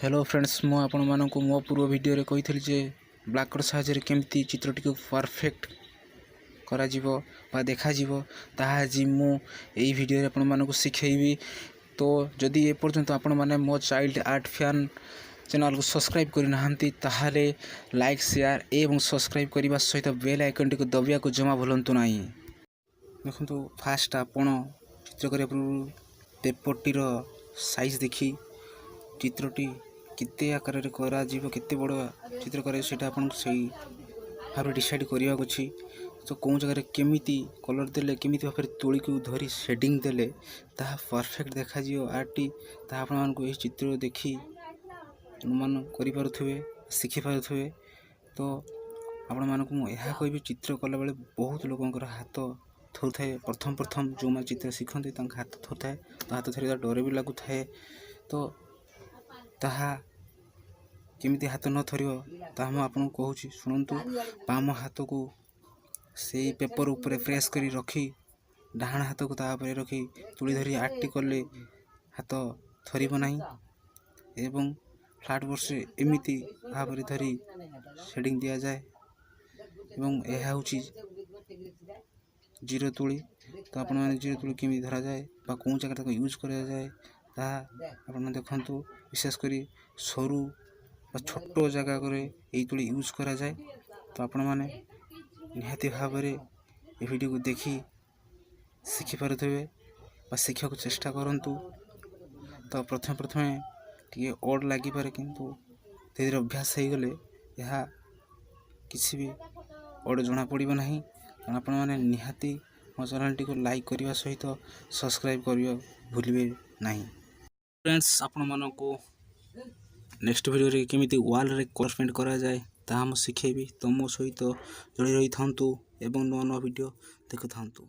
Hello friends मु आपण मानक मो पूर्व वीडियो रे कही जे ब्लैक कलर साहाଯ୍य केमती चित्रटी को परफेक्ट करा जीवो बा देखा जीवो ताहा जी मु एई वीडियो रे आपण मानक सिखेइबी। तो जदि ए पर्यंत आपण माने मो चाइल्ड आर्ट फैन चैनल को सब्सक्राइब करि नाहंती ताहाले लाइक शेयर एवं सब्सक्राइब करबा सहित बेल आइकन टी को दबिया को जमा भूलंतु नाही। देखंतु फास्ट आपण चित्र करे पेपर टी रो साइज देखी चित्रटी केते आकार रे करा जीव केते बड़ चित्र करे सेटा आपन सही भाबे डिसाइड करिया अछि। तो कोन जगह रे केमिति कलर देले केमिति भाबे तुळी को धरी शेडिंग देले ता परफेक्ट देखा जियो आर्टी ता आपन मान को ए चित्र देखी अनुमान करि पारुथबे सिखि पारुथबे। तो आपन मान को एहा कहबी चित्र कला बेले बहुत लोगंकर हाथ थोर थाए प्रथम जो मा चित्र सिखंते तांका हाथ थोर थाए तो हाथ थोरिदा डर भी लागु थाए। तो ताहा केमिति हाथ न थरियो ताहा म आपन कहूची सुनंतु। बाम हाथ को से पेपर ऊपर प्रेस करी रखी डाहाण हाथ को ता ऊपर रखी तुली धरी आर्टी करले हाथ थरिबो नाही एवं फ्लैट बोर्ड से एमिति भाबरे धरी शेडिंग दिया जाए एवं एहा होची जीरो तुली। तो आपण माने जीरो तुली केमि धरा जाए बा कोन जगह तक यूज करा जाए ता आपण देखंतु। विशेष करी सरू छोटो जगह करे एई तुली यूज करा जाए। तो आपण माने निहाती भाबरे ए वीडियो को देखी सिखि पारुथबे बा सिखा को चेष्टा करंतु। तो प्रथम टिके ओड लागि पारे किंतु धीरे अभ्यास हे गले यहा किसी भी ओड जणा पड़िबो नाही। आपण माने निहाती मो चैनल टी को लाइक करिवा सहित सब्सक्राइब करिवा भूलिबे नाही। फ्रेंड्स आपण मानो को नेक्स्ट वीडियो रे केमिति वॉल रे कलर पेंट करा जाए ता हम सिखेबी। तो मो सहित जोड़ी रही थांतु एवं नवा वीडियो देखु थांतु।